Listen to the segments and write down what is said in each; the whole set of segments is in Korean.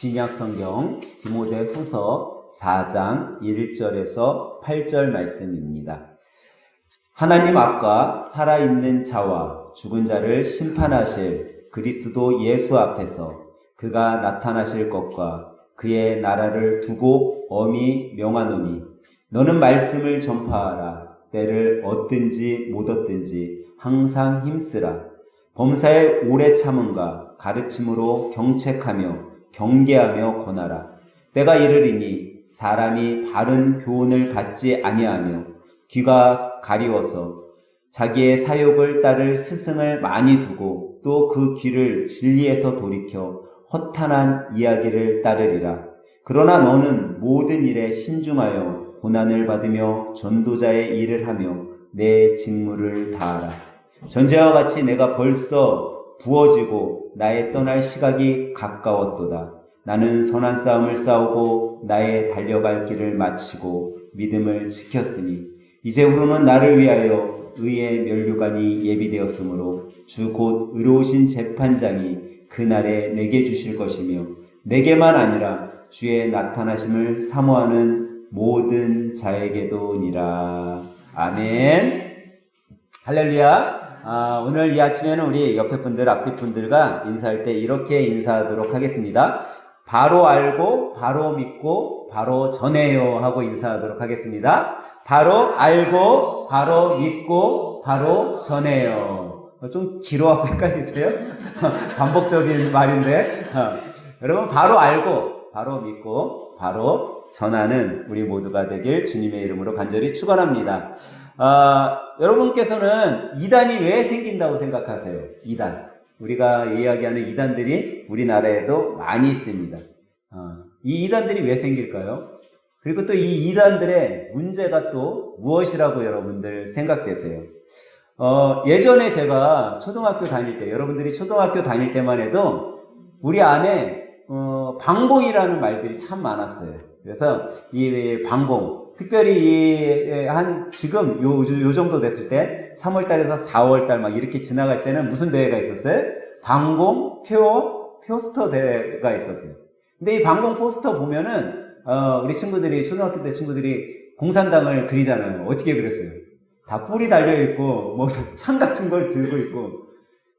신약성경 디모데후서 4장 1절에서 8절 말씀입니다. 하나님 앞과 살아있는 자와 죽은 자를 심판하실 그리스도 예수 앞에서 그가 나타나실 것과 그의 나라를 두고 엄히 명하노니 너는 말씀을 전파하라. 때를 얻든지 못 얻든지 항상 힘쓰라. 범사에 오래 참음과 가르침으로 경책하며 경계하며 권하라. 때가 이르리니 사람이 바른 교훈을 받지 아니하며 귀가 가리워서 자기의 사욕을 따를 스승을 많이 두고 또 그 귀를 진리에서 돌이켜 허탄한 이야기를 따르리라. 그러나 너는 모든 일에 신중하여 고난을 받으며 전도자의 일을 하며 내 직무를 다하라. 전제와 같이 내가 벌써 부어지고 나의 떠날 시각이 가까웠도다. 나는 선한 싸움을 싸우고 나의 달려갈 길을 마치고 믿음을 지켰으니 이제후로는 나를 위하여 의의 면류관이 예비되었으므로 주 곧 의로우신 재판장이 그날에 내게 주실 것이며 내게만 아니라 주의 나타나심을 사모하는 모든 자에게도니라. 아멘. 할렐루야. 오늘 이 아침에는 우리 옆에 분들, 앞뒤 분들과 인사할 때 이렇게 인사하도록 하겠습니다. 바로 알고, 바로 믿고, 바로 전해요 하고 인사하도록 하겠습니다. 바로 알고, 바로 믿고, 바로 전해요. 좀 길어하고 헷갈리세요? 반복적인 말인데. 여러분, 바로 알고, 바로 믿고, 바로 전하는 우리 모두가 되길 주님의 이름으로 간절히 축원합니다. 여러분께서는 이단이 왜 생긴다고 생각하세요? 이단. 우리가 이야기하는 이단들이 우리나라에도 많이 있습니다. 이 이단들이 왜 생길까요? 그리고 또 이 이단들의 문제가 또 무엇이라고 여러분들 생각되세요? 예전에 제가 초등학교 다닐 때, 여러분들이 초등학교 다닐 때만 해도 우리 안에 방공이라는 말들이 참 많았어요. 그래서 이 방공, 특별히 지금 요 정도 됐을 때 3월달에서 4월달 막 이렇게 지나갈 때는 무슨 대회가 있었어요? 방공 포스터 대회가 있었어요. 근데 이 방공 포스터 보면은 우리 친구들이 초등학교 때 친구들이 공산당을 그리잖아요. 어떻게 그렸어요? 다 뿔이 달려있고 뭐 창 같은 걸 들고 있고.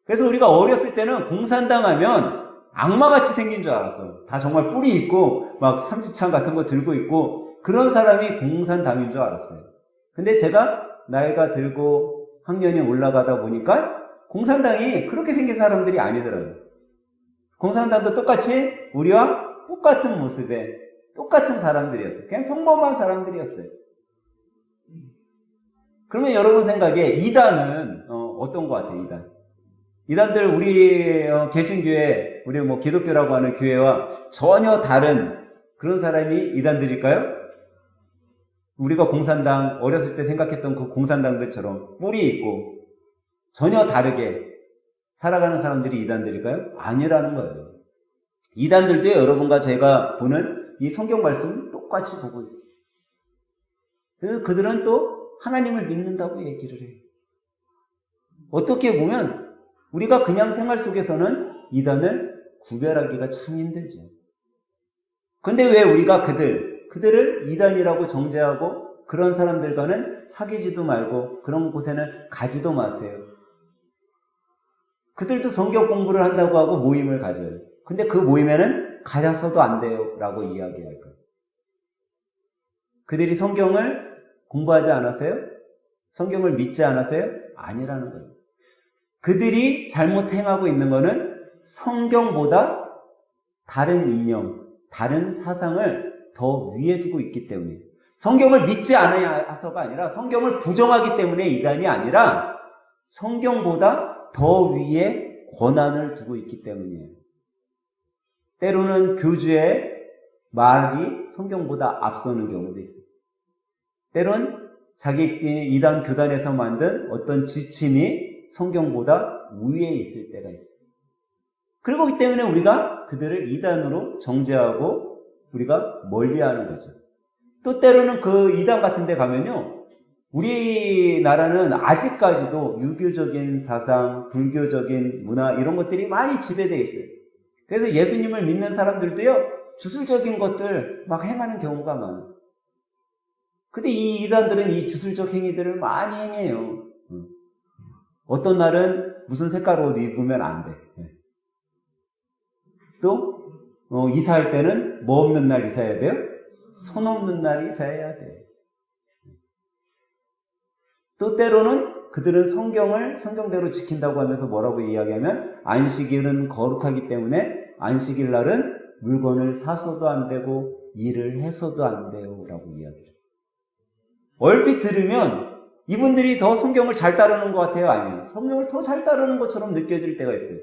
그래서 우리가 어렸을 때는 공산당 하면 악마같이 생긴 줄 알았어. 다 정말 뿔이 있고 막 삼지창 같은 거 들고 있고 그런 사람이 공산당인 줄 알았어요. 근데 제가 나이가 들고 학년이 올라가다 보니까 공산당이 그렇게 생긴 사람들이 아니더라고요. 공산당도 똑같이 우리와 똑같은 모습에 똑같은 사람들이었어요. 그냥 평범한 사람들이었어요. 그러면 여러분 생각에 이단은 어떤 것 같아요? 이단들 우리 개신교회, 우리 뭐 기독교라고 하는 교회와 전혀 다른 그런 사람이 이단들일까요? 우리가 공산당 어렸을 때 생각했던 그 공산당들처럼 뿔이 있고 전혀 다르게 살아가는 사람들이 이단들일까요? 아니라는 거예요. 이단들도 여러분과 제가 보는 이 성경 말씀을 똑같이 보고 있어요. 그래서 그들은 또 하나님을 믿는다고 얘기를 해요. 어떻게 보면 우리가 그냥 생활 속에서는 이단을 구별하기가 참 힘들죠. 근데 왜 우리가 그들을 이단이라고 정죄하고 그런 사람들과는 사귀지도 말고 그런 곳에는 가지도 마세요. 그들도 성경 공부를 한다고 하고 모임을 가져요. 근데 그 모임에는 가서도 안 돼요 라고 이야기할 거예요. 그들이 성경을 공부하지 않았어요? 성경을 믿지 않았어요? 아니라는 거예요. 그들이 잘못 행하고 있는 거는 성경보다 다른 이념, 다른 사상을 더 위에 두고 있기 때문에, 성경을 믿지 않아서가 아니라 성경을 부정하기 때문에 이단이 아니라 성경보다 더 위에 권한을 두고 있기 때문이에요. 때로는 교주의 말이 성경보다 앞서는 경우도 있어요. 때로는 자기 이단 교단에서 만든 어떤 지침이 성경보다 위에 있을 때가 있어요. 그리고 그 때문에 우리가 그들을 이단으로 정죄하고 우리가 멀리하는 거죠. 또 때로는 그 이단 같은 데 가면요, 우리나라는 아직까지도 유교적인 사상, 불교적인 문화 이런 것들이 많이 지배되어 있어요. 그래서 예수님을 믿는 사람들도요, 주술적인 것들 막 행하는 경우가 많아요. 근데 이 이단들은 이 주술적 행위들을 많이 행해요. 어떤 날은 무슨 색깔 옷 입으면 안 돼. 또 이사할 때는 뭐 없는 날 이사해야 돼요? 손 없는 날 이사해야 돼. 또 때로는 그들은 성경대로 지킨다고 하면서 뭐라고 이야기하면 안식일은 거룩하기 때문에 안식일 날은 물건을 사서도 안 되고 일을 해서도 안 돼요 라고 이야기해요. 얼핏 들으면 이분들이 더 성경을 잘 따르는 것 같아요? 아니에요? 성경을 더 잘 따르는 것처럼 느껴질 때가 있어요.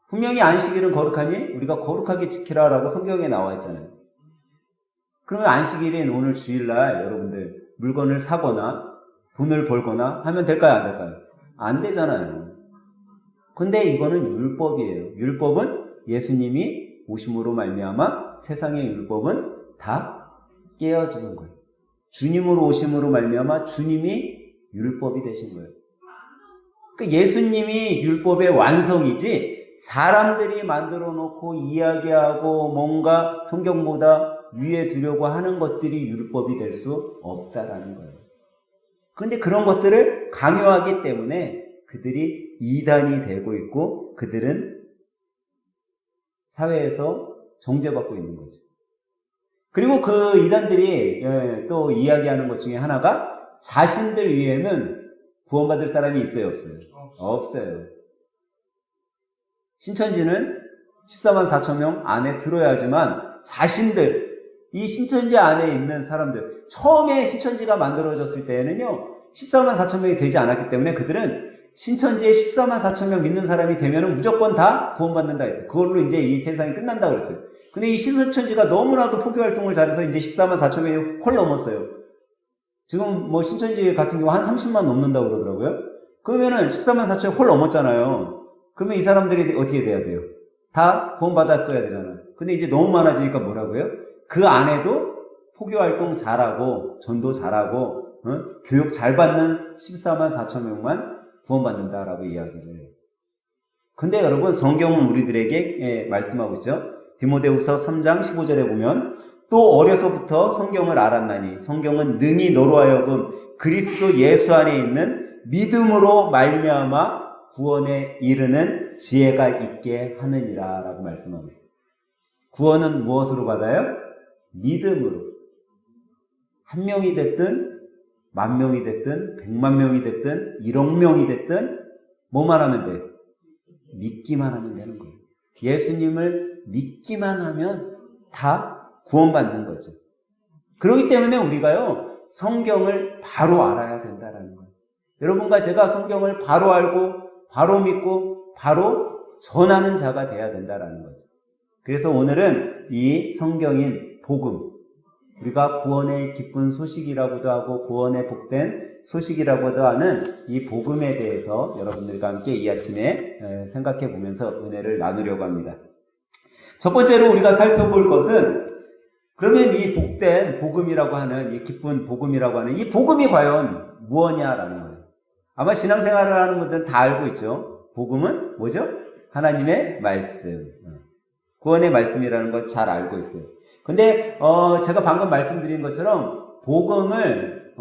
분명히 안식일은 거룩하니 우리가 거룩하게 지키라 라고 성경에 나와 있잖아요. 그러면 안식일인 오늘 주일날 여러분들 물건을 사거나 돈을 벌거나 하면 될까요? 안 될까요? 안 되잖아요. 근데 이거는 율법이에요. 율법은 예수님이 오심으로 말미암아 세상의 율법은 다 깨어지는 거예요. 주님으로 오심으로 말미암아 주님이 율법이 되신 거예요. 그러니까 예수님이 율법의 완성이지 사람들이 만들어 놓고 이야기하고 뭔가 성경보다 위에 두려고 하는 것들이 율법이 될 수 없다라는 거예요. 그런데 그런 것들을 강요하기 때문에 그들이 이단이 되고 있고 그들은 사회에서 정죄받고 있는 거죠. 그리고 그 이단들이 또 이야기하는 것 중에 하나가 자신들 위에는 구원받을 사람이 있어요, 없어요? 없어요. 신천지는 14만 4천 명 안에 들어야지만 자신들, 이 신천지 안에 있는 사람들, 처음에 신천지가 만들어졌을 때에는요, 14만 4천 명이 되지 않았기 때문에 그들은 신천지에 14만 4천 명 믿는 사람이 되면은 무조건 다 구원받는다 했어요. 그걸로 이제 이 세상이 끝난다 그랬어요. 근데 이 신천지가 너무나도 포교 활동을 잘해서 이제 14만 4천 명이 훨 넘었어요. 지금 뭐 신천지 같은 경우 한 30만 넘는다고 그러더라고요. 그러면은 14만 4천이 훨 넘었잖아요. 그러면 이 사람들이 어떻게 돼야 돼요? 다 구원받았어야 되잖아요. 근데 이제 너무 많아지니까 뭐라고요? 그 안에도 포교 활동 잘하고 전도 잘하고 교육 잘 받는 14만 4천 명만 구원받는다라고 이야기를 해요. 근데 여러분 성경은 우리들에게 말씀하고 있죠. 디모데후서 3장 15절에 보면 또 어려서부터 성경을 알았나니 성경은 능히 너로 하여금 그리스도 예수 안에 있는 믿음으로 말미암아 구원에 이르는 지혜가 있게 하느니라 라고 말씀하고 있어요. 구원은 무엇으로 받아요? 믿음으로. 한 명이 됐든 만 명이 됐든 100만 명이 됐든 1억 명이 됐든 뭐만 하면 돼요? 믿기만 하면 되는 거예요. 예수님을 믿기만 하면 다 구원받는 거죠. 그렇기 때문에 우리가요 성경을 바로 알아야 된다라는 거예요. 여러분과 제가 성경을 바로 알고 바로 믿고 바로 전하는 자가 돼야 된다라는 거죠. 그래서 오늘은 이 성경인 복음, 우리가 구원의 기쁜 소식이라고도 하고 구원의 복된 소식이라고도 하는 이 복음에 대해서 여러분들과 함께 이 아침에 생각해 보면서 은혜를 나누려고 합니다. 첫 번째로 우리가 살펴볼 것은 그러면 이 복된 복음이라고 하는 이 기쁜 복음이라고 하는 이 복음이 과연 무엇냐라는 거예요. 아마 신앙생활을 하는 분들은 다 알고 있죠. 복음은 뭐죠? 하나님의 말씀. 구원의 말씀이라는 걸 잘 알고 있어요. 근데 제가 방금 말씀드린 것처럼 복음을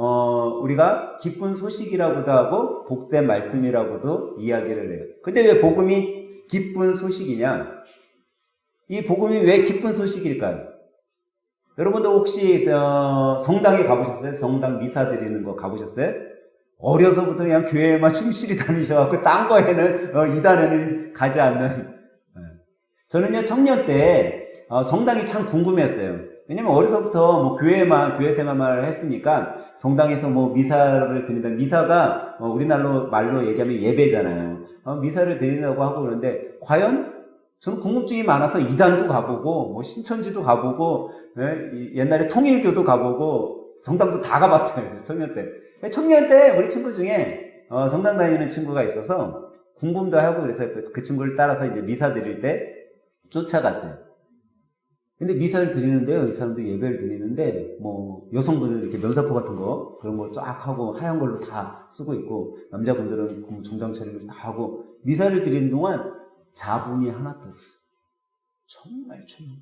우리가 기쁜 소식이라고도 하고 복된 말씀이라고도 이야기를 해요. 근데 왜 복음이 기쁜 소식이냐? 이 복음이 왜 기쁜 소식일까요? 여러분들 혹시 성당에 가보셨어요? 성당 미사 드리는 거 가보셨어요? 어려서부터 그냥 교회에만 충실히 다니셔갖고 딴 거에는 이단에는 가지 않는. 저는요 청년 때 성당이 참 궁금했어요. 왜냐면 어려서부터 뭐 교회 생활만 했으니까 성당에서 뭐 미사를 드린다. 미사가 우리나라 말로 얘기하면 예배잖아요. 미사를 드린다고 하고 그러는데 과연 저는 궁금증이 많아서 이단도 가보고 뭐 신천지도 가보고 옛날에 통일교도 가보고 성당도 다 가봤어요. 청년 때. 청년 때 우리 친구 중에 성당 다니는 친구가 있어서 궁금도 하고 그래서 그 친구를 따라서 이제 미사 드릴 때 쫓아갔어요. 근데 미사를 드리는데요, 이 사람도 예배를 드리는데 뭐 여성분들은 이렇게 면사포 같은 거 그런 거 쫙 하고 하얀 걸로 다 쓰고 있고 남자분들은 종장 차림을 다 하고 미사를 드리는 동안 자분이 하나도 없어. 정말 조용.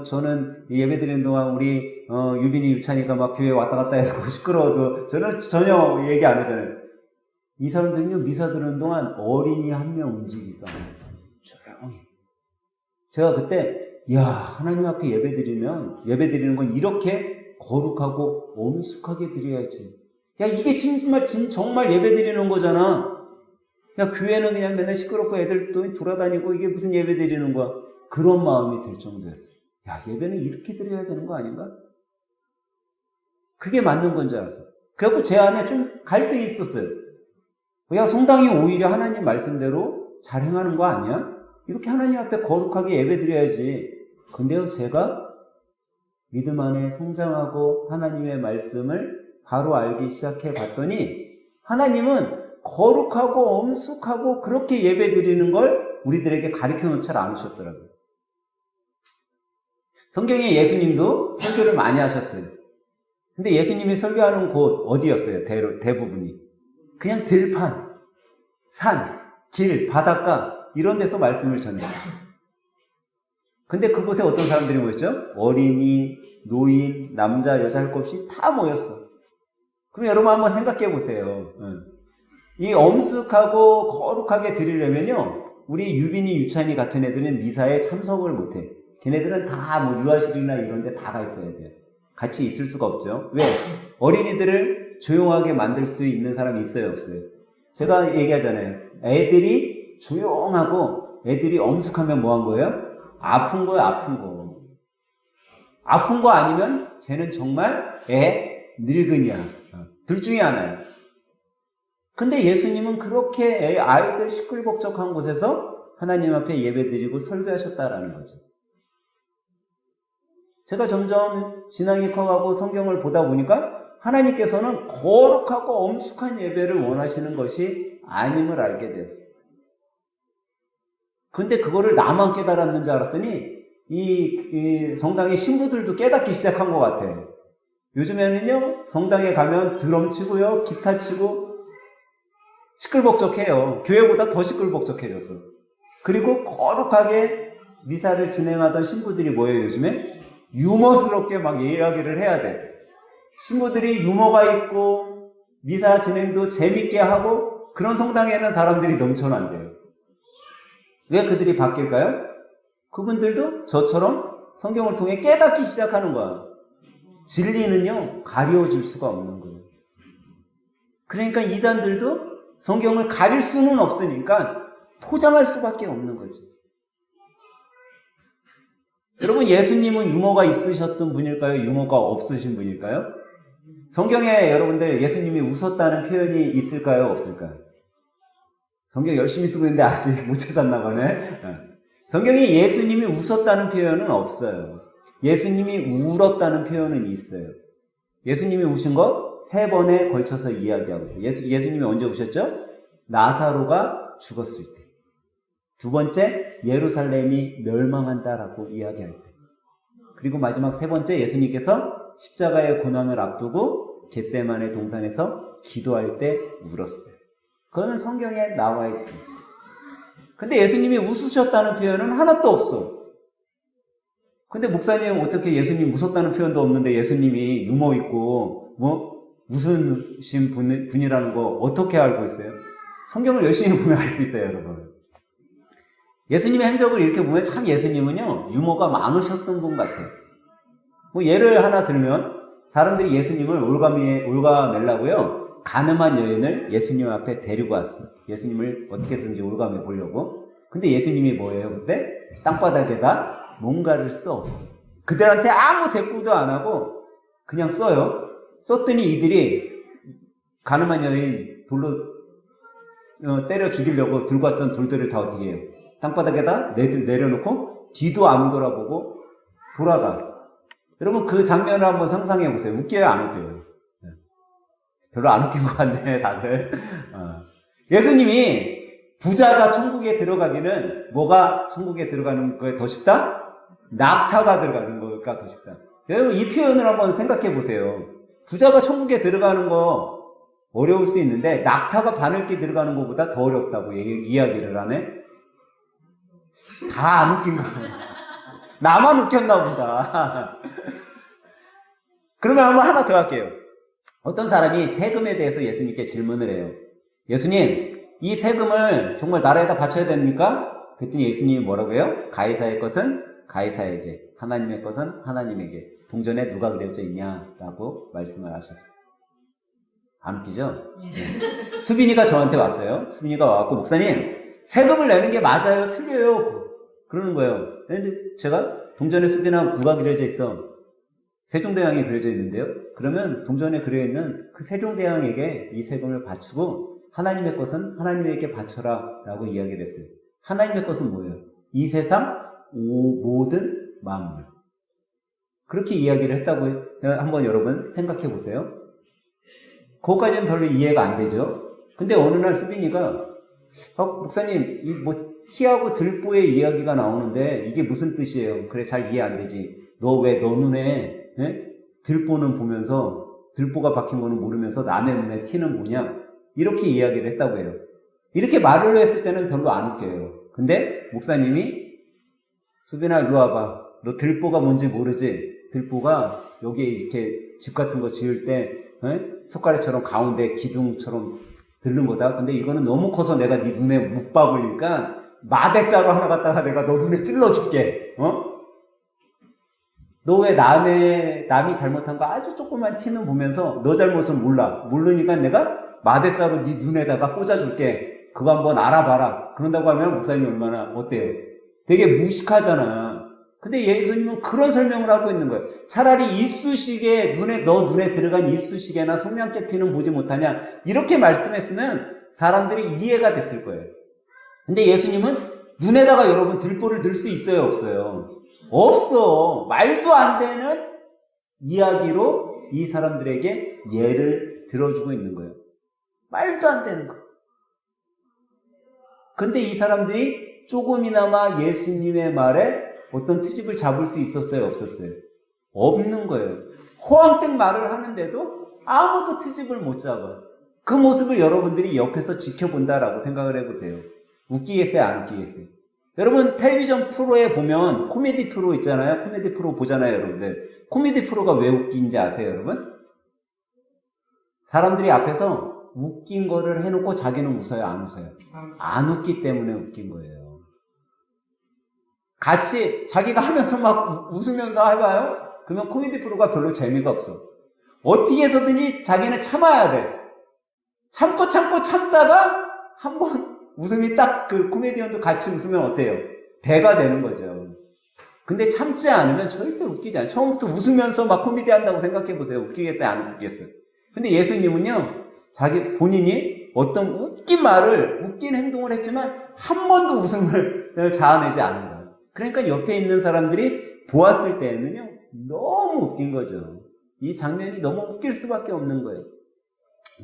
저는 예배 드리는 동안 우리, 유빈이, 유찬이가 막 교회 왔다 갔다 해서 시끄러워도 저는 전혀 얘기 안 하잖아요. 이 사람들은요, 미사 드리는 동안 어린이 한 명 움직이지도 않아요. 조용히. 제가 그때, 하나님 앞에 예배 드리는 건 이렇게 거룩하고 엄숙하게 드려야지. 이게 정말 예배 드리는 거잖아. 교회는 그냥 맨날 시끄럽고 애들 또 돌아다니고 이게 무슨 예배 드리는 거야. 그런 마음이 들 정도였어요. 예배는 이렇게 드려야 되는 거 아닌가? 그게 맞는 건 줄 알았어. 그래갖고 제 안에 좀 갈등이 있었어요. 성당이 오히려 하나님 말씀대로 잘 행하는 거 아니야? 이렇게 하나님 앞에 거룩하게 예배 드려야지. 근데요, 제가 믿음 안에 성장하고 하나님의 말씀을 바로 알기 시작해 봤더니 하나님은 거룩하고 엄숙하고 그렇게 예배 드리는 걸 우리들에게 가르쳐 놓지 않으셨더라고요. 성경에 예수님도 설교를 많이 하셨어요. 근데 예수님이 설교하는 곳 어디였어요? 대부분이. 그냥 들판, 산, 길, 바닷가 이런 데서 말씀을 전했어요. 근데 그곳에 어떤 사람들이 모였죠? 어린이, 노인, 남자, 여자 할 것 없이 다 모였어. 그럼 여러분 한번 생각해 보세요. 이 엄숙하고 거룩하게 드리려면요, 우리 유빈이, 유찬이 같은 애들은 미사에 참석을 못해. 걔네들은 다 유아실이나 이런 데 다 가 있어야 돼요. 같이 있을 수가 없죠. 왜? 어린이들을 조용하게 만들 수 있는 사람이 있어요, 없어요? 제가 얘기하잖아요. 애들이 조용하고 애들이 엄숙하면 뭐 한 거예요? 아픈 거예요, 아픈 거. 아픈 거 아니면 쟤는 정말 늙은이야. 둘 중에 하나예요. 근데 예수님은 그렇게 아이들 시끌벅적한 곳에서 하나님 앞에 예배드리고 설교하셨다라는 거죠. 제가 점점 신앙이 커가고 성경을 보다 보니까 하나님께서는 거룩하고 엄숙한 예배를 원하시는 것이 아님을 알게 됐어요. 근데 그거를 나만 깨달았는 줄 알았더니 이 성당의 신부들도 깨닫기 시작한 것 같아요. 요즘에는요, 성당에 가면 드럼 치고요, 기타 치고 시끌벅적해요. 교회보다 더 시끌벅적해졌어. 그리고 거룩하게 미사를 진행하던 신부들이 뭐예요, 요즘에? 유머스럽게 막 이야기를 해야 돼. 신부들이 유머가 있고 미사 진행도 재밌게 하고 그런 성당에는 사람들이 넘쳐난대요. 왜 그들이 바뀔까요? 그분들도 저처럼 성경을 통해 깨닫기 시작하는 거야. 진리는요, 가려질 수가 없는 거예요. 그러니까 이단들도 성경을 가릴 수는 없으니까 포장할 수밖에 없는 거죠. 여러분, 예수님은 유머가 있으셨던 분일까요? 유머가 없으신 분일까요? 성경에 여러분들 예수님이 웃었다는 표현이 있을까요? 없을까요? 성경 열심히 쓰고 있는데 아직 못 찾았나 보네. 성경에 예수님이 웃었다는 표현은 없어요. 예수님이 울었다는 표현은 있어요. 예수님이 우신 거 3번에 걸쳐서 이야기하고 있어요. 예수님이 언제 우셨죠? 나사로가 죽었을 때. 2번째, 예루살렘이 멸망한다라고 이야기할 때. 그리고 마지막 3번째, 예수님께서 십자가의 고난을 앞두고 겟세마네 동산에서 기도할 때 울었어요. 그거는 성경에 나와 있지. 근데 예수님이 웃으셨다는 표현은 하나도 없어. 근데 목사님 어떻게 예수님 웃었다는 표현도 없는데 예수님이 유머 있고 웃으신 분이라는 거 어떻게 알고 있어요? 성경을 열심히 보면 알 수 있어요, 여러분. 예수님의 행적을 이렇게 보면 참 예수님은요, 유머가 많으셨던 분 같아요. 예를 하나 들면 사람들이 예수님을 올가매려고요, 가늠한 여인을 예수님 앞에 데리고 왔어요. 예수님을 어떻게 해서든지 올가매 보려고. 근데 예수님이 뭐예요, 그때? 땅바닥에다 뭔가를 써. 그들한테 아무 대꾸도 안 하고 그냥 써요. 썼더니 이들이 가늠한 여인 돌로 때려 죽이려고 들고 왔던 돌들을 다 어떻게 해요? 땅바닥에다 내려놓고 뒤도 안 돌아보고 돌아가. 여러분, 그 장면을 한번 상상해 보세요. 웃겨요, 안 웃겨요? 별로 안 웃긴 것 같네, 다들. 예수님이 부자가 천국에 들어가기는 뭐가 천국에 들어가는 거에 더 쉽다? 낙타가 들어가는 거가 더 쉽다. 여러분, 이 표현을 한번 생각해 보세요. 부자가 천국에 들어가는 거 어려울 수 있는데 낙타가 바늘기 들어가는 것보다 더 어렵다고 이야기를 하네. 다 안 웃긴 거. 나만 웃겼나 보다. 그러면 한번 하나 더 할게요. 어떤 사람이 세금에 대해서 예수님께 질문을 해요. 예수님, 이 세금을 정말 나라에다 바쳐야 됩니까? 그랬더니 예수님이 뭐라고 해요? 가이사의 것은 가이사에게, 하나님의 것은 하나님에게. 동전에 누가 그려져 있냐라고 말씀을 하셨어요. 안 웃기죠? 네. 수빈이가 저한테 왔어요. 수빈이가 와갖고, 목사님, 세금을 내는 게 맞아요? 틀려요? 그러는 거예요. 근데 제가 동전에 수빈아 누가 그려져 있어? 세종대왕이 그려져 있는데요. 그러면 동전에 그려있는 그 세종대왕에게 이 세금을 바치고 하나님의 것은 하나님에게 바쳐라 라고 이야기를 했어요. 하나님의 것은 뭐예요? 이 세상 모든 만물. 그렇게 이야기를 했다고 한번 여러분 생각해 보세요. 그거까지는 별로 이해가 안 되죠. 근데 어느 날 수빈이가 목사님 이 뭐 티하고 들보의 이야기가 나오는데 이게 무슨 뜻이에요? 그래 잘 이해 안 되지. 너 왜 너 눈에 들보는 보면서 들보가 박힌 거는 모르면서 남의 눈에 티는 보냐? 이렇게 이야기를 했다고 해요. 이렇게 말을 했을 때는 별로 안 웃겨요. 근데 목사님이 수빈아 일로 와봐. 너 들보가 뭔지 모르지? 들보가 여기에 이렇게 집 같은 거 지을 때 석가래처럼 가운데 기둥처럼 들른 거다. 근데 이거는 너무 커서 내가 네 눈에 못 박으니까 마대자루 하나 갖다가 내가 너 눈에 찔러줄게. 너 왜 남이 잘못한 거 아주 조그만 티는 보면서 너 잘못은 모르니까 내가 마대자루 네 눈에다가 꽂아줄게. 그거 한번 알아봐라. 그런다고 하면 목사님이 얼마나 어때요? 되게 무식하잖아. 근데 예수님은 그런 설명을 하고 있는 거예요. 차라리 이쑤시개 너 눈에 들어간 이쑤시개나 성냥개피는 보지 못하냐 이렇게 말씀했으면 사람들이 이해가 됐을 거예요. 근데 예수님은 눈에다가 여러분 들보를 넣을 수 있어요, 없어요? 없어. 말도 안 되는 이야기로 이 사람들에게 예를 들어주고 있는 거예요. 말도 안 되는 거. 근데 이 사람들이 조금이나마 예수님의 말에 어떤 트집을 잡을 수 있었어요, 없었어요? 없는 거예요. 호황된 말을 하는데도 아무도 트집을 못 잡아. 그 모습을 여러분들이 옆에서 지켜본다라고 생각을 해보세요. 웃기겠어요, 안 웃기겠어요? 여러분 텔레비전 프로에 보면 코미디 프로 있잖아요. 코미디 프로 보잖아요, 여러분들. 코미디 프로가 왜 웃긴지 아세요, 여러분? 사람들이 앞에서 웃긴 거를 해놓고 자기는 웃어요, 안 웃어요? 안 웃기 때문에 웃긴 거예요. 같이 자기가 하면서 막 웃으면서 해봐요? 그러면 코미디 프로가 별로 재미가 없어. 어떻게 해서든지 자기는 참아야 돼. 참다가 한번 웃음이 딱 그 코미디언도 같이 웃으면 어때요? 배가 되는 거죠. 근데 참지 않으면 절대 웃기지 않아요. 처음부터 웃으면서 막 코미디 한다고 생각해 보세요. 웃기겠어요? 안 웃기겠어요? 근데 예수님은요, 자기 본인이 어떤 웃긴 말을, 웃긴 행동을 했지만 한 번도 웃음을 자아내지 않은 거예요. 그러니까 옆에 있는 사람들이 보았을 때에는요, 너무 웃긴 거죠. 이 장면이 너무 웃길 수밖에 없는 거예요.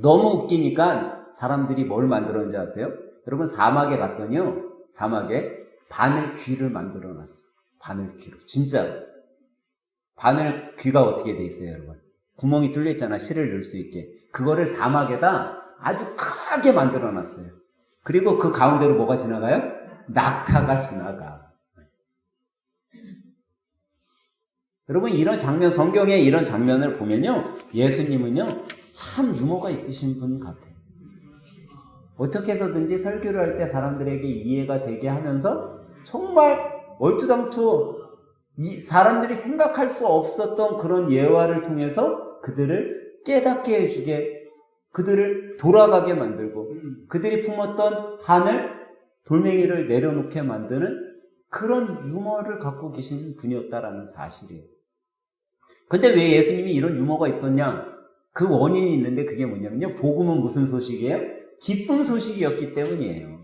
너무 웃기니까 사람들이 뭘 만들었는지 아세요? 여러분 사막에 갔더니요, 사막에 바늘귀를 만들어 놨어요. 바늘귀로. 진짜로. 바늘귀가 어떻게 돼 있어요, 여러분? 구멍이 뚫려 있잖아. 실을 넣을 수 있게. 그거를 사막에다 아주 크게 만들어 놨어요. 그리고 그 가운데로 뭐가 지나가요? 낙타가 지나가. 여러분 이런 장면, 성경에 이런 장면을 보면요, 예수님은요 참 유머가 있으신 분 같아요. 어떻게 해서든지 설교를 할 때 사람들에게 이해가 되게 하면서 정말 얼투당투 사람들이 생각할 수 없었던 그런 예화를 통해서 그들을 깨닫게 해주게, 그들을 돌아가게 만들고 그들이 품었던 하늘 돌멩이를 내려놓게 만드는 그런 유머를 갖고 계신 분이었다라는 사실이에요. 근데 왜 예수님이 이런 유머가 있었냐? 그 원인이 있는데 그게 뭐냐면요, 복음은 무슨 소식이에요? 기쁜 소식이었기 때문이에요.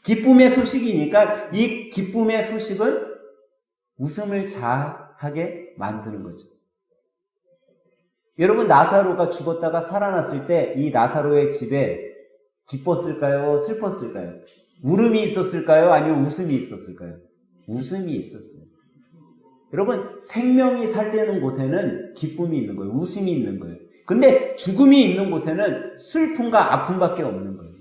기쁨의 소식이니까 이 기쁨의 소식은 웃음을 자하게 만드는 거죠. 여러분 나사로가 죽었다가 살아났을 때 이 나사로의 집에 기뻤을까요? 슬펐을까요? 울음이 있었을까요? 아니면 웃음이 있었을까요? 웃음이 있었어요. 여러분 생명이 살리는 곳에는 기쁨이 있는 거예요. 웃음이 있는 거예요. 근데 죽음이 있는 곳에는 슬픔과 아픔밖에 없는 거예요.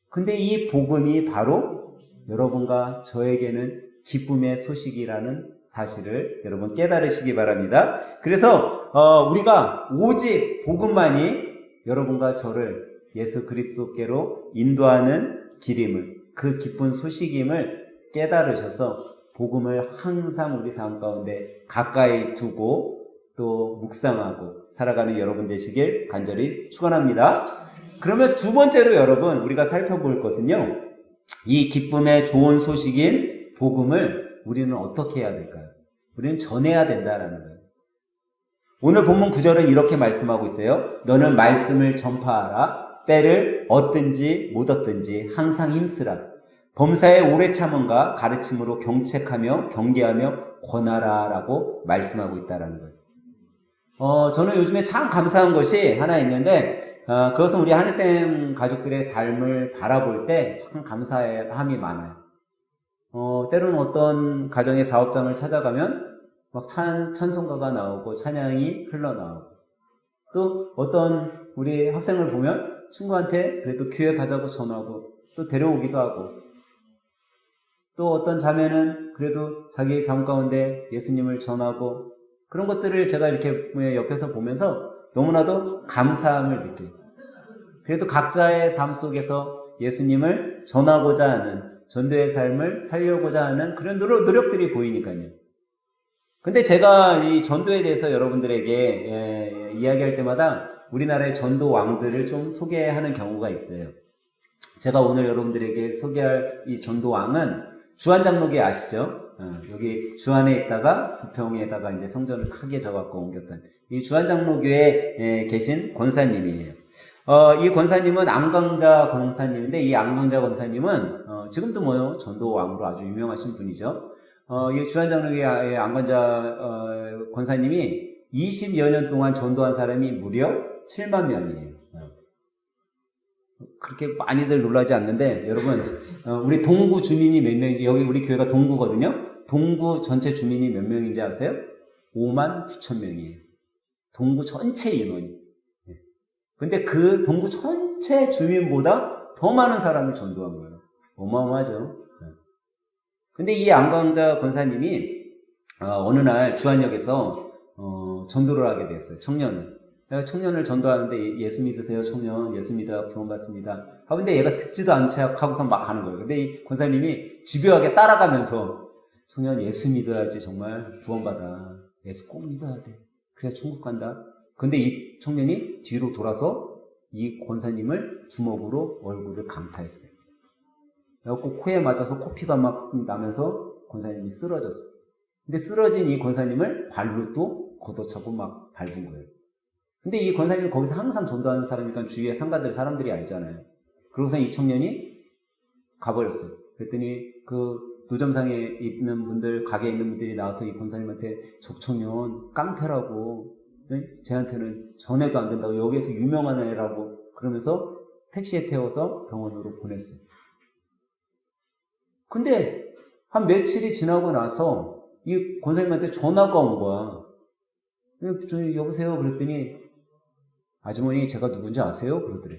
근데 이 복음이 바로 여러분과 저에게는 기쁨의 소식이라는 사실을 여러분 깨달으시기 바랍니다. 그래서 우리가 오직 복음만이 여러분과 저를 예수 그리스도께로 인도하는 길임을, 그 기쁜 소식임을 깨달으셔서 복음을 항상 우리 삶 가운데 가까이 두고 또 묵상하고 살아가는 여러분 되시길 간절히 축원합니다. 그러면 두 번째로 여러분 우리가 살펴볼 것은요, 이 기쁨의 좋은 소식인 복음을 우리는 어떻게 해야 될까요? 우리는 전해야 된다라는 거예요. 오늘 본문 9절은 이렇게 말씀하고 있어요. 너는 말씀을 전파하라. 때를 얻든지 못 얻든지 항상 힘쓰라. 범사에 오래 참음과 가르침으로 경책하며 경계하며 권하라 라고 말씀하고 있다라는 거예요. 저는 요즘에 참 감사한 것이 하나 있는데, 그것은 우리 하늘쌤 가족들의 삶을 바라볼 때 참 감사함이 많아요. 때로는 어떤 가정의 사업장을 찾아가면 막 찬송가가 나오고 찬양이 흘러나오고, 또 어떤 우리 학생을 보면 친구한테 그래도 교회 가자고 전화하고 또 데려오기도 하고, 또 어떤 자매는 그래도 자기 삶 가운데 예수님을 전하고, 그런 것들을 제가 이렇게 옆에서 보면서 너무나도 감사함을 느껴요. 그래도 각자의 삶 속에서 예수님을 전하고자 하는, 전도의 삶을 살려고자 하는 그런 노력들이 보이니까요. 근데 제가 이 전도에 대해서 여러분들에게 이야기할 때마다 우리나라의 전도 왕들을 좀 소개하는 경우가 있어요. 제가 오늘 여러분들에게 소개할 이 전도 왕은 주한장로교 아시죠? 여기 주안에 있다가 부평에다가 이제 성전을 크게 져갖고 옮겼던 이 주한장로교에 계신 권사님이에요. 이 권사님은 안광자 권사님인데, 이 안광자 권사님은 지금도 뭐 전도왕으로 아주 유명하신 분이죠. 이 주한장로교의 안광자 권사님이 20여 년 동안 전도한 사람이 무려 7만 명이에요. 그렇게 많이들 놀라지 않는데, 여러분, 우리 동구 주민이 몇 명인지, 여기 우리 교회가 동구거든요. 동구 전체 주민이 몇 명인지 아세요? 5만 9천 명이에요. 동구 전체 인원이. 근데 그 동구 전체 주민보다 더 많은 사람을 전도한 거예요. 어마어마하죠. 근데 이 안광자 권사님이 어느 날 주안역에서 전도를 하게 됐어요. 청년을 전도하는데, 예수 믿으세요, 청년. 예수 믿어 구원받습니다. 근데 얘가 듣지도 않지 하고서 막 가는 거예요. 근데 이 권사님이 집요하게 따라가면서, 청년 예수 믿어야지 정말 구원받아. 예수 꼭 믿어야 돼. 그래야 천국 간다. 근데 이 청년이 뒤로 돌아서 이 권사님을 주먹으로 얼굴을 강타했어요. 그래갖고 코에 맞아서 코피가 막 나면서 권사님이 쓰러졌어요. 근데 쓰러진 이 권사님을 발로 또 걷어차고 막 밟은 거예요. 근데 이 권사님이 거기서 항상 전도하는 사람이니까 주위에 상가들 사람들이 알잖아요. 그러고서 이 청년이 가버렸어요. 그랬더니 그 노점상에 있는 분들, 가게에 있는 분들이 나와서 이 권사님한테, 저 청년 깡패라고, 쟤한테는 전해도 안 된다고, 여기에서 유명한 애라고 그러면서 택시에 태워서 병원으로 보냈어요. 근데 한 며칠이 지나고 나서 이 권사님한테 전화가 온 거야. 여보세요? 그랬더니, 아주머니 제가 누군지 아세요? 그러더래.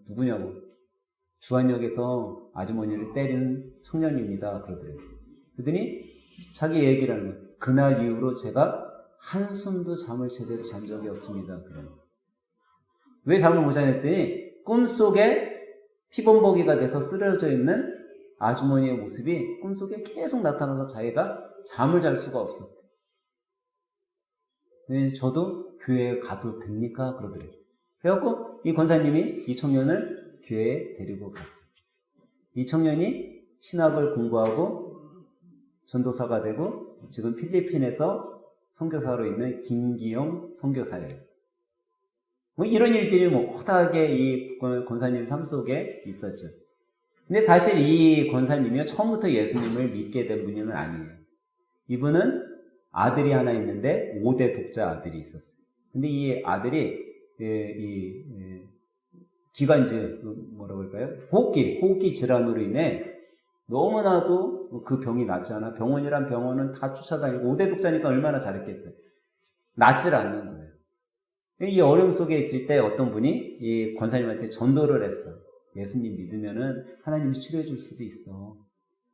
누구냐고. 주안역에서 아주머니를 때리는 청년입니다. 그러더래. 그랬더니 자기 얘기를 하는 거예요. 그날 이후로 제가 한숨도 잠을 제대로 잔 적이 없습니다. 그래요. 왜 잠을 못 자냐했더니, 꿈속에 피범벅이가 돼서 쓰러져 있는 아주머니의 모습이 꿈속에 계속 나타나서 자기가 잠을 잘 수가 없었대. 네, 저도 교회에 가도 됩니까? 그러더래요. 그래갖고 이 권사님이 이 청년을 교회에 데리고 갔어요. 이 청년이 신학을 공부하고 전도사가 되고 지금 필리핀에서 선교사로 있는 김기영 선교사예요. 뭐 이런 일들이 허다하게 이 권사님 삶 속에 있었죠. 근데 사실 이 권사님이 처음부터 예수님을 믿게 된 분은 아니에요. 이분은 아들이 하나 있는데 5대 독자 아들이 있었어요. 근데 이 아들이 기관지 뭐라고 할까요? 호흡기 질환으로 인해 너무나도 그 병이 낫지 않아. 병원이란 병원은 다 쫓아다니고 5대 독자니까 얼마나 잘했겠어요. 낫질 않는 거예요. 이 어려움 속에 있을 때 어떤 분이 이 권사님한테 전도를 했어. 예수님 믿으면은 하나님이 치료해 줄 수도 있어.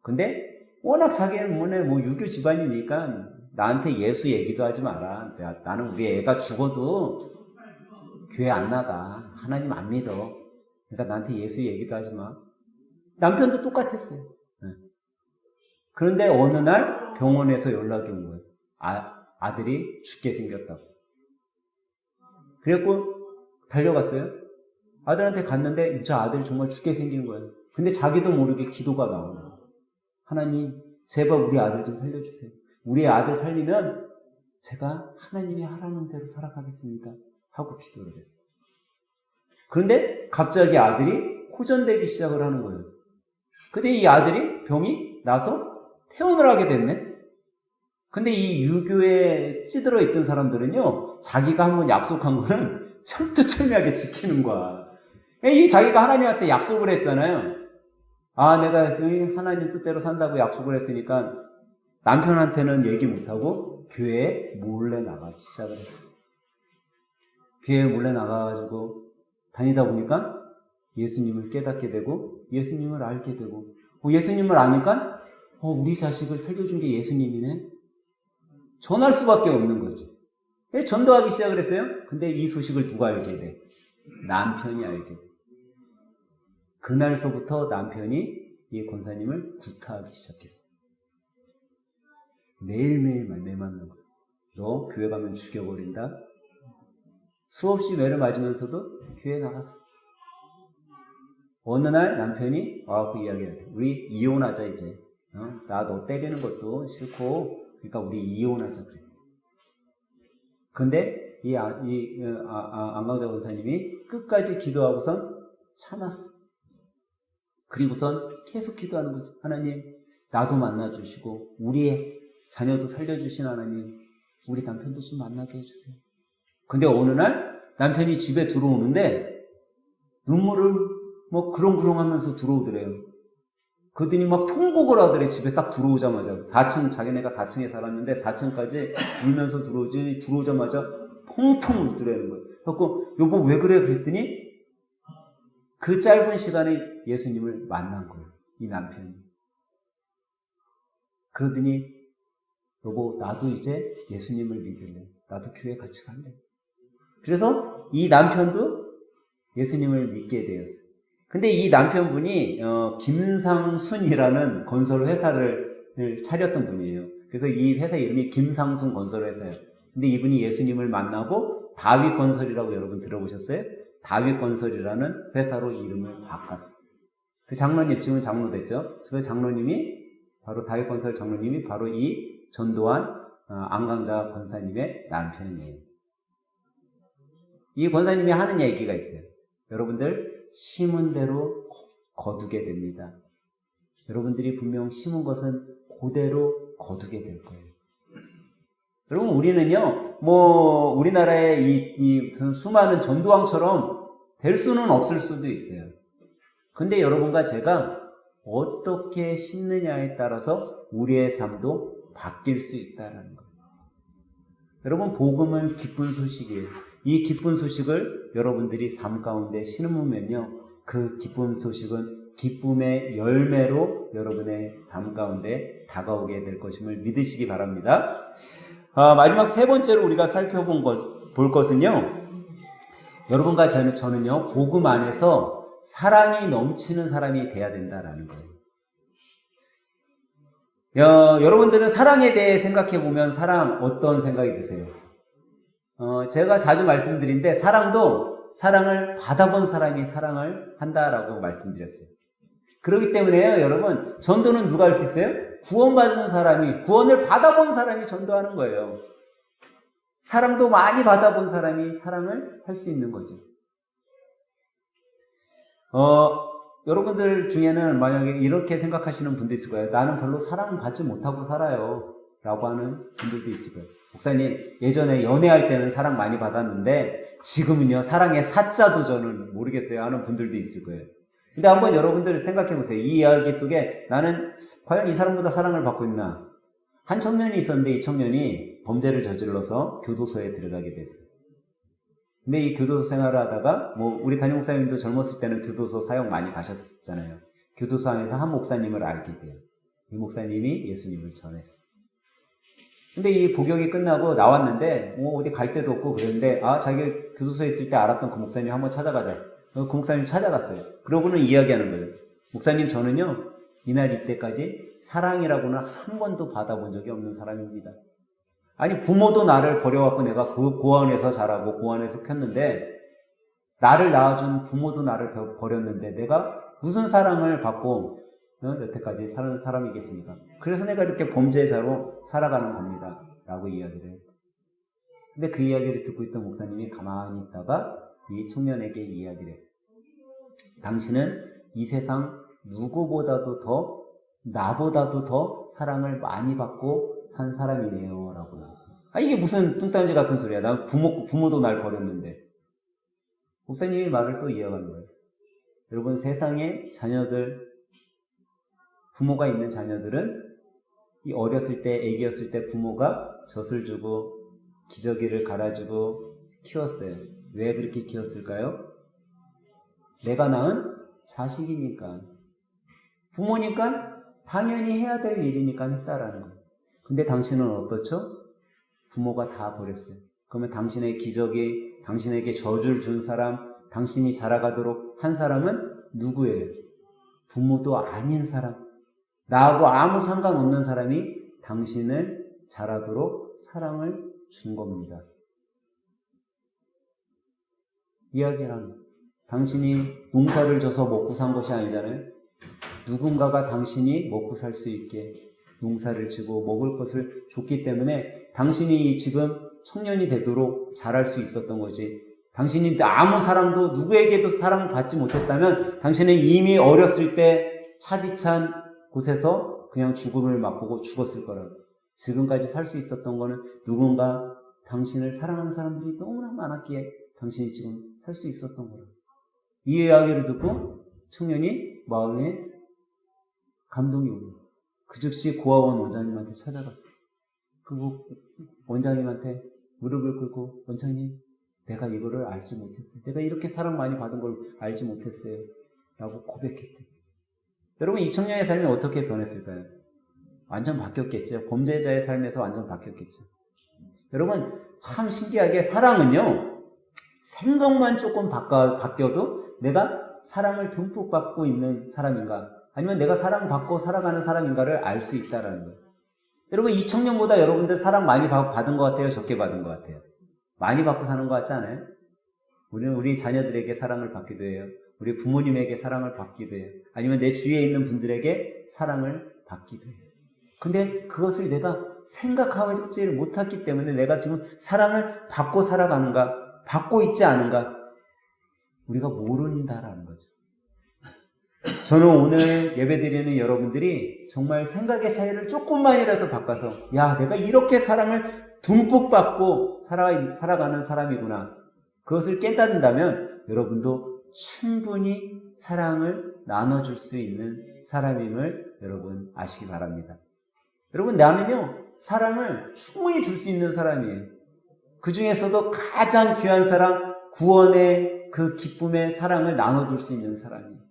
근데 워낙 자기는 뭐 유교 집안이니까 나한테 예수 얘기도 하지 마라. 나는 우리 애가 죽어도 교회 안 나가. 하나님 안 믿어. 그러니까 나한테 예수 얘기도 하지 마. 남편도 똑같았어요. 그런데 어느 날 병원에서 연락이 온 거예요. 아들이 죽게 생겼다고. 그래갖고 달려갔어요. 아들한테 갔는데 저 아들이 정말 죽게 생긴 거예요. 근데 자기도 모르게 기도가 나오는 거예요. 하나님, 제발 우리 아들 좀 살려주세요. 우리 아들 살리면 제가 하나님이 하라는 대로 살아가겠습니다. 하고 기도를 했어요. 그런데 갑자기 아들이 호전되기 시작을 하는 거예요. 근데 이 아들이 병이 나서 퇴원을 하게 됐네. 근데 이 유교에 찌들어 있던 사람들은요, 자기가 한번 약속한 거는 철두철미하게 지키는 거야. 이 자기가 하나님한테 약속을 했잖아요. 내가 하나님 뜻대로 산다고 약속을 했으니까 남편한테는 얘기 못하고 교회에 몰래 나가기 시작을 했어요. 교회에 몰래 나가가지고 다니다 보니까 예수님을 깨닫게 되고 예수님을 알게 되고 예수님을 아니까 우리 자식을 살려준 게 예수님이네. 전할 수밖에 없는 거지. 전도하기 시작을 했어요. 근데 이 소식을 누가 알게 돼? 남편이 알게 돼. 그날서부터 남편이 이 권사님을 구타하기 시작했어요. 매일매일 매맞는 거예요. 너 교회 가면 죽여버린다. 수없이 매를 맞으면서도 교회 나갔어. 어느 날 남편이 와갖고 이야기해. 우리 이혼하자 이제. 나 너 때리는 것도 싫고 그러니까 우리 이혼하자 그래. 근데 안강자 권사님이 끝까지 기도하고선 참았어. 그리고선 계속 기도하는 거죠. 하나님, 나도 만나주시고 우리의 자녀도 살려주신 하나님, 우리 남편도 좀 만나게 해주세요. 근데 어느 날 남편이 집에 들어오는데 눈물을 그렁그렁 하면서 들어오더래요. 그러더니 막 통곡을 하더래. 집에 딱 들어오자마자 4층, 자기네가 4층에 살았는데 4층까지 울면서 들어오자마자 펑펑 울더라는 거예요. 그래서 여보 왜 그래? 그랬더니 그 짧은 시간에 예수님을 만난 거예요. 이 남편이. 그러더니 여보 나도 이제 예수님을 믿을래. 나도 교회 같이 갈래. 그래서 이 남편도 예수님을 믿게 되었어요. 근데 이 남편분이 김상순이라는 건설 회사를 차렸던 분이에요. 그래서 이 회사 이름이 김상순 건설 회사예요. 근데 이분이 예수님을 만나고 다윗건설이라고 여러분 들어보셨어요? 다윗건설이라는 회사로 이름을 바꿨어요. 그 장로님, 지금 장로 됐죠? 그 장로님이 바로 다윗건설 장로님이 바로 이 전도한 안강자 권사님의 남편이에요. 이 권사님이 하는 얘기가 있어요. 여러분들 심은 대로 거두게 됩니다. 여러분들이 분명 심은 것은 그대로 거두게 될 거예요. 여러분 우리는요, 우리나라의 이 수많은 전도왕처럼 될 수는 없을 수도 있어요. 근데 여러분과 제가 어떻게 심느냐에 따라서 우리의 삶도 바뀔 수 있다는 거예요. 여러분 복음은 기쁜 소식이에요. 이 기쁜 소식을 여러분들이 삶 가운데 심으면요, 그 기쁜 소식은 기쁨의 열매로 여러분의 삶 가운데 다가오게 될 것임을 믿으시기 바랍니다. 마지막 세 번째로 우리가 볼 것은요, 여러분과 저는요, 복음 안에서 사랑이 넘치는 사람이 돼야 된다라는 거예요. 여러분들은 사랑에 대해 생각해 보면 어떤 생각이 드세요? 제가 자주 말씀드린데 사랑을 받아본 사람이 사랑을 한다라고 말씀드렸어요. 그렇기 때문에요, 여러분, 전도는 누가 할 수 있어요? 구원받은 사람이, 구원을 받아본 사람이 전도하는 거예요. 사랑도 많이 받아본 사람이 사랑을 할 수 있는 거죠. 여러분들 중에는 만약에 이렇게 생각하시는 분도 있을 거예요. 나는 별로 사랑을 받지 못하고 살아요. 라고 하는 분들도 있을 거예요. 목사님, 예전에 연애할 때는 사랑 많이 받았는데 지금은요, 사랑의 사자도 저는 모르겠어요 하는 분들도 있을 거예요. 근데 한번 여러분들 생각해 보세요. 이 이야기 속에 나는 과연 이 사람보다 사랑을 받고 있나? 한 청년이 있었는데 이 청년이 범죄를 저질러서 교도소에 들어가게 됐어요. 근데 이 교도소 생활을 하다가 뭐 우리 담임 목사님도 젊었을 때는 교도소 사역 많이 가셨잖아요. 교도소 안에서 한 목사님을 알게 돼요. 이 목사님이 예수님을 전했어요. 근데 이 복역이 끝나고 나왔는데 어디 갈 데도 없고 그랬는데 자기가 교도소에 있을 때 알았던 그 목사님 한번 찾아가자. 그 목사님 찾아갔어요. 그러고는 이야기하는 거예요. 목사님, 저는요 이날 이때까지 사랑이라고는 한 번도 받아본 적이 없는 사람입니다. 아니, 부모도 나를 버려갖고 내가 고아원에서 자라고 고아원에서 켰는데, 나를 낳아준 부모도 나를 버렸는데 내가 무슨 사랑을 받고 여태까지 사는 사람이겠습니까? 그래서 내가 이렇게 범죄자로 살아가는 겁니다 라고 이야기를 했다. 근데 그 이야기를 듣고 있던 목사님이 가만히 있다가 이 청년에게 이야기를 했어요. 당신은 이 세상 누구보다도 더, 나보다도 더 사랑을 많이 받고 산 사람이네요 라고. 이게 무슨 뚱딴지 같은 소리야. 난 부모도 날 버렸는데. 목사님이 말을 또 이어가는 거예요. 여러분, 세상에 자녀들, 부모가 있는 자녀들은 이 어렸을 때, 애기였을 때 부모가 젖을 주고 기저귀를 갈아주고 키웠어요. 왜 그렇게 키웠을까요? 내가 낳은 자식이니까. 부모니까 당연히 해야 될 일이니까 했다라는 거예요. 근데 당신은 어떻죠? 부모가 다 버렸어요. 그러면 당신의 기저귀, 당신에게 젖을 준 사람, 당신이 자라가도록 한 사람은 누구예요? 부모도 아닌 사람. 나하고 아무 상관없는 사람이 당신을 자라도록 사랑을 준 겁니다. 이야기란 당신이 농사를 져서 먹고 산 것이 아니잖아요. 누군가가 당신이 먹고 살 수 있게 농사를 지고 먹을 것을 줬기 때문에 당신이 지금 청년이 되도록 자랄 수 있었던 거지. 당신이 아무 사랑도 누구에게도 사랑받지 못했다면 당신은 이미 어렸을 때 차디찬 곳에서 그냥 죽음을 맛보고 죽었을 거라고. 지금까지 살 수 있었던 거는 누군가 당신을 사랑하는 사람들이 너무나 많았기에 당신이 지금 살 수 있었던 거라고. 이 이야기를 듣고 청년이 마음에 감동이 오고 그 즉시 고아원 원장님한테 찾아갔어요. 그리고 원장님한테 무릎을 꿇고, 원장님, 내가 이거를 알지 못했어요. 내가 이렇게 사랑 많이 받은 걸 알지 못했어요 라고 고백했대요. 여러분, 이 청년의 삶이 어떻게 변했을까요? 완전 바뀌었겠죠. 범죄자의 삶에서 완전 바뀌었겠죠. 여러분, 참 신기하게 사랑은요, 생각만 조금 바뀌어도 내가 사랑을 듬뿍 받고 있는 사람인가, 아니면 내가 사랑받고 살아가는 사람인가를 알 수 있다는 거예요. 여러분, 이 청년보다 여러분들 사랑 많이 받은 것 같아요? 적게 받은 것 같아요? 많이 받고 사는 것 같지 않아요? 우리는 우리 자녀들에게 사랑을 받기도 해요. 우리 부모님에게 사랑을 받기도 해요. 아니면 내 주위에 있는 분들에게 사랑을 받기도 해요. 근데 그것을 내가 생각하지 못했기 때문에 내가 지금 사랑을 받고 살아가는가, 받고 있지 않은가, 우리가 모른다라는 거죠. 저는 오늘 예배드리는 여러분들이 정말 생각의 차이를 조금만이라도 바꿔서, 야, 내가 이렇게 사랑을 듬뿍 받고 살아가는 사람이구나, 그것을 깨닫는다면 여러분도 충분히 사랑을 나눠줄 수 있는 사람임을 여러분 아시기 바랍니다. 여러분, 나는요, 사랑을 충분히 줄 수 있는 사람이에요. 그 중에서도 가장 귀한 사랑, 구원의 그 기쁨의 사랑을 나눠줄 수 있는 사람이에요.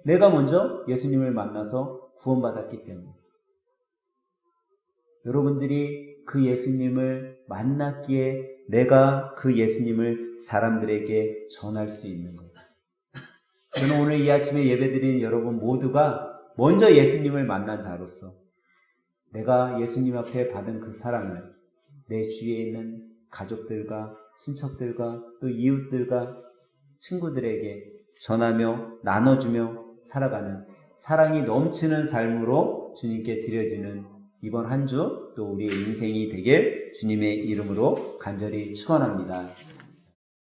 내가 먼저 예수님을 만나서 구원받았기 때문에. 여러분들이 그 예수님을 만났기에 내가 그 예수님을 사람들에게 전할 수 있는 거예요. 저는 오늘 이 아침에 예배드리는 여러분 모두가 먼저 예수님을 만난 자로서 내가 예수님 앞에 받은 그 사랑을 내 주위에 있는 가족들과 친척들과 또 이웃들과 친구들에게 전하며 나눠주며 살아가는 사랑이 넘치는 삶으로 주님께 드려지는 이번 한 주 또 우리의 인생이 되길 주님의 이름으로 간절히 축원합니다.